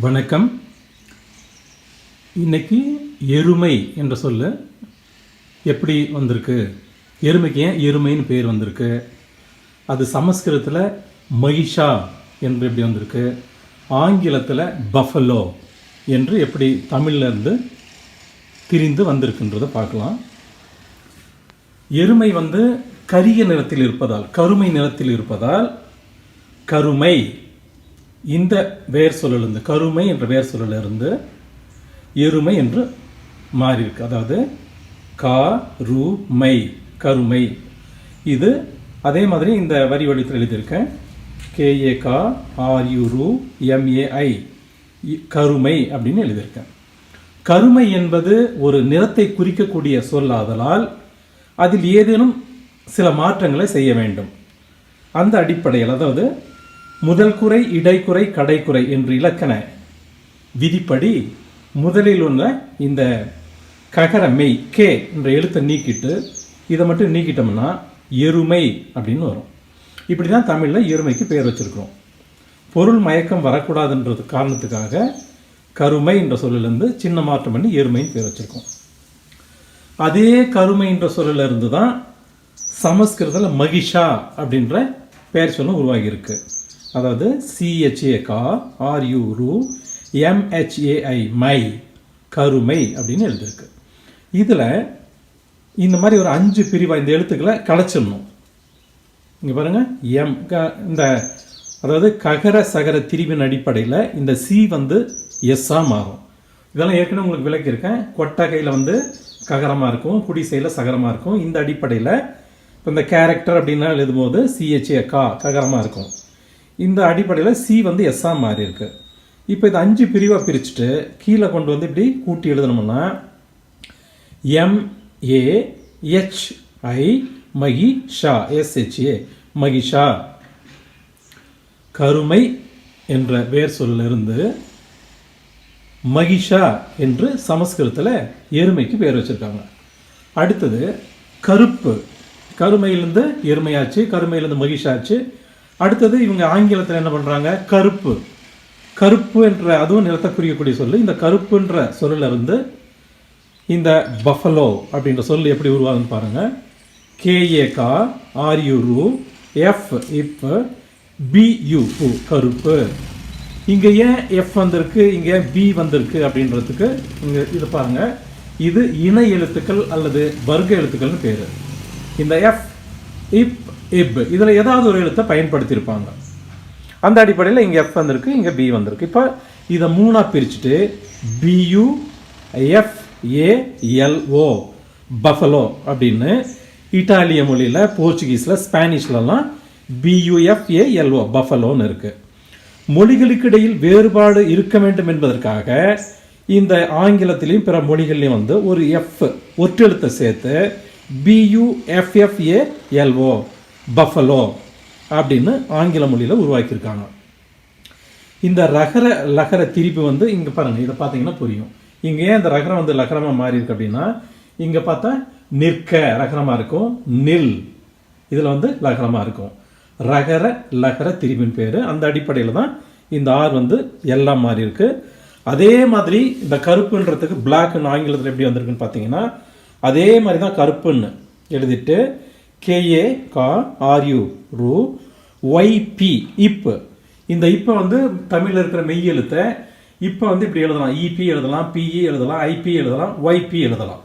வணக்கம். இன்னைக்கு எருமை என்ற சொல்ல எப்படி வந்திருக்கு, எருமைக்கு ஏன் எருமைன்னு பேர் வந்திருக்கு, அது சமஸ்கிருதத்தில் மகிஷா என்று எப்படி வந்திருக்கு, ஆங்கிலத்தில் பஃபலோ என்று எப்படி தமிழ்லேருந்து திரிந்து வந்திருக்குன்றதை பார்க்கலாம். எருமை கரிய நிறத்தில் இருப்பதால், கருமை நிறத்தில் இருப்பதால் கருமை இந்த வேர் சொல்லிலிருந்து, கருமை என்ற வேர் சொல்லிலிருந்து எருமை என்று மாறியிருக்கு. அதாவது மை, கருமை. இது அதே மாதிரி இந்த வரி வடிவத்தில் எழுதியிருக்கேன். KAKRUMAI, கருமை அப்படின்னு எழுதியிருக்கேன். கருமை என்பது ஒரு நிறத்தை குறிக்கக்கூடிய சொல்லாதலால் அதில் ஏதேனும் சில மாற்றங்களை செய்ய வேண்டும். அந்த அடிப்படையில், அதாவது முதல் குறை, இடைக்குறை, கடைக்குறை என்று இலக்கண விதிப்படி முதலில் உள்ள இந்த ககர மெய் கே என்ற எழுத்தை நீக்கிட்டு இதை மட்டும் நீக்கிட்டோம்னா எருமை அப்படின்னு வரும். இப்படி தான் தமிழில் எருமைக்கு பேர் வச்சிருக்கிறோம். பொருள் மயக்கம் வரக்கூடாதுன்றது காரணத்துக்காக கருமை என்ற சொல்லிலிருந்து சின்ன மாற்றம் பண்ணி எருமைன்னு பேர் வச்சிருக்கோம். அதே கருமை என்ற சொல்லிலிருந்து தான் சமஸ்கிருதத்தில் மகிஷா அப்படின்ற பெயர் சொல்லும் உருவாகியிருக்கு. அதாவது CHAKRUMHAI, மை, கருமை அப்படின்னு எழுதியிருக்கு. இதில் இந்த மாதிரி ஒரு 5 பிரிவாக இந்த எழுத்துக்களை கலைச்சிடணும். இங்கே பாருங்கள், இந்த அதாவது ககர சகர திரிவின் அடிப்படையில் இந்த சி எஸ்ஸாக மாறும். இதெல்லாம் ஏற்கனவே உங்களுக்கு விளக்கியிருக்கேன். கொட்டகையில் ககரமாக இருக்கும், குடிசையில் சகரமாக இருக்கும். இந்த அடிப்படையில் இப்போ இந்த கேரக்டர் அப்படின்னா எழுதும்போது CHA ககரமாக இருக்கும். இந்த அடிப்படையில் சி எஸ்ஸாக மாறி இருக்கு. இப்போ இது 5 பிரிவாக பிரிச்சுட்டு கீழே கொண்டு இப்படி கூட்டி எழுதணும்னா MAHI, மகிஷா, SHA, மகிஷா. கருமை என்ற வேர் சொல்லிலிருந்து மகிஷா என்று சமஸ்கிருதத்தில் எருமைக்கு பேர் வச்சிருக்காங்க. அடுத்தது கருப்பு, கருமையிலிருந்து எருமையாச்சு, கருமையிலிருந்து மகிஷாச்சு. அடுத்தது இவங்க ஆங்கிலத்தில் என்ன பண்ணுறாங்க, கருப்பு, கருப்பு என்ற அதுவும் நிறத்தை குறிக்கக்கூடிய சொல்லு. இந்த கருப்புன்ற சொல்லிலிருந்து இந்த பஃபலோ அப்படின்ற சொல் எப்படி உருவாகுன்னு பாருங்கள். KAKRUFBU, கருப்பு. இங்கே ஏன் எஃப் வந்திருக்கு, இங்கே பி வந்திருக்கு அப்படின்றதுக்கு இங்கே இது பாருங்கள். இது இணை எழுத்துக்கள் அல்லது வர்க்க எழுத்துக்கள்னு பேர். இந்த எஃப், இப், இப் இதில் ஏதாவது ஒரு எழுத்தை பயன்படுத்தியிருப்பாங்க. அந்த அடிப்படையில் இங்கே எஃப் வந்திருக்கு, இங்கே பி வந்திருக்கு. இப்போ இதை 3ஆக பிரிச்சுட்டு BUFALO, பஃபலோ அப்படின்னு இட்டாலிய மொழியில், போர்ச்சுகீஸில், ஸ்பானிஷ்லலாம் BUFALO, பஃபலோன்னு இருக்குது. மொழிகளுக்கு இடையில் வேறுபாடு இருக்க வேண்டும் என்பதற்காக இந்த ஆங்கிலத்திலையும் பிற மொழிகள்லையும் ஒரு எஃப் ஒற்றெழுத்தை சேர்த்து BUFFALO, பஃபலோ அப்படின்னு ஆங்கில மொழியில் உருவாக்கியிருக்காங்க. இந்த ரகர லகர திரிப்பு இங்கே பாருங்கள், இதை பார்த்தீங்கன்னா புரியும். இங்கே ஏன் இந்த ரகரம் லகரமாக மாறி இருக்கு அப்படின்னா, இங்கே பார்த்தா நிற்க ரகரமாக இருக்கும், நில் இதில் லகரமாக இருக்கும். ரகர லகர திரிபின் பேர். அந்த அடிப்படையில் தான் இந்த ஆர் எல்லாம் மாறி இருக்கு. அதே மாதிரி இந்த கருப்புன்றதுக்கு பிளாக்னு ஆங்கிலத்தில் எப்படி வந்திருக்குன்னு பார்த்தீங்கன்னா, அதே மாதிரி தான் கருப்புன்னு எழுதிட்டு KAKRUYP, இப்பு. இந்த இப்போ தமிழில் இருக்கிற மெய் எழுத்தை இப்போ இப்படி எழுதலாம். EP எழுதலாம், PE எழுதலாம், IP எழுதலாம், YP எழுதலாம்.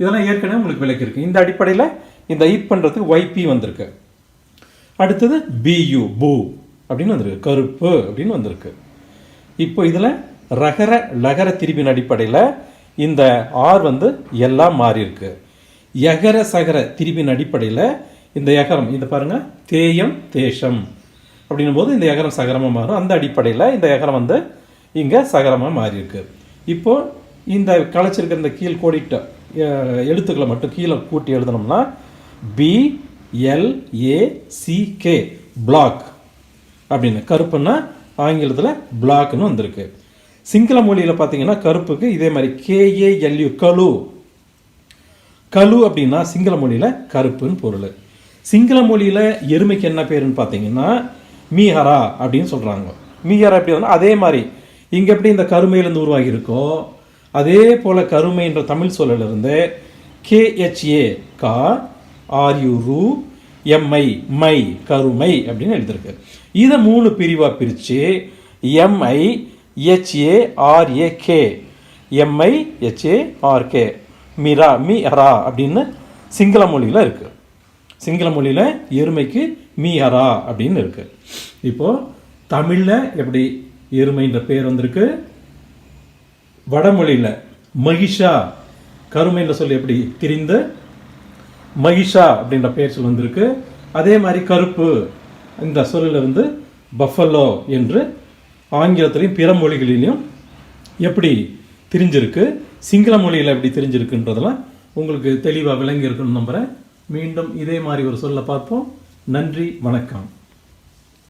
இதெல்லாம் ஏற்கனவே உங்களுக்கு விளக்கியிருக்கு. இந்த அடிப்படையில் இந்த இப்புன்றதுக்கு YP வந்திருக்கு. அடுத்தது BU, பூ அப்படின்னு வந்திருக்கு, கருப்பு அப்படின்னு வந்திருக்கு. இப்போ இதில் ரகர லகர திரிபின் அடிப்படையில் இந்த ஆர் எல்லாம் மாறி இருக்கு. யகர சகர திரிபின் அடிப்படையில் இந்த யகரம், இது பாருங்க, தேயம் தேசம் அப்படின்னும் போது இந்த யகரம் சகரமாக மாறும். அந்த அடிப்படையில் இந்த யகரம் இங்கே சகரமாக மாறி இருக்கு. இப்போ இந்த கலைச்சிருக்கிற இந்த கீழ் கோடிட்ட எழுத்துக்களை மட்டும் கீழே கூட்டி எழுதணும்னா BLACK, பிளாக் அப்படின்னு. கருப்புன்னா ஆங்கிலத்தில் பிளாக்னு வந்திருக்கு. சிங்கள மொழியில் பார்த்தீங்கன்னா கருப்புக்கு இதே மாதிரி KALU, கலு. கலு அப்படின்னா சிங்கள மொழியில் கருப்புன்னு பொருள். சிங்கள மொழியில் எருமைக்கு என்ன பேருன்னு பார்த்தீங்கன்னா மீஹரா அப்படின்னு சொல்கிறாங்க. மீஹரா எப்படி அதே மாதிரி இங்கே எப்படி இந்த கருமையிலேருந்து உருவாகி இருக்கோ அதே போல் கருமை என்ற தமிழ் சொல்லிலிருந்து KHA கார் RU MI மை கருமை அப்படின்னு எழுதியிருக்கு. இதை 3 பிரிவாக பிரித்து MIHARAK MIHARK மிரா மிஹரா அப்படின்னு சிங்கள மொழியில் இருக்குது. சிங்கள மொழியில் எருமைக்கு மீஹரா அப்படின்னு இருக்குது. இப்போது தமிழில் எப்படி எருமைன்ற பேர் வந்திருக்கு, வடமொழியில் மகிஷா கருமைன்ற சொல்லி எப்படி திரிந்த மகிஷா அப்படின்ற பெயர் சொல் வந்திருக்கு. அதே மாதிரி கருப்பு இந்த சொல்லிலிருந்து பஃபலோ என்று ஆங்கிலத்திலையும் பிற மொழிகளிலையும் எப்படி தெரிஞ்சிருக்கு, சிங்கள மொழியில் எப்படி தெரிஞ்சிருக்குன்றதெல்லாம் உங்களுக்கு தெளிவாக விளங்கி இருக்குன்னு நம்புகிறேன். மீண்டும் இதே மாதிரி ஒரு சொல்ல பார்ப்போம். நன்றி, வணக்கம்.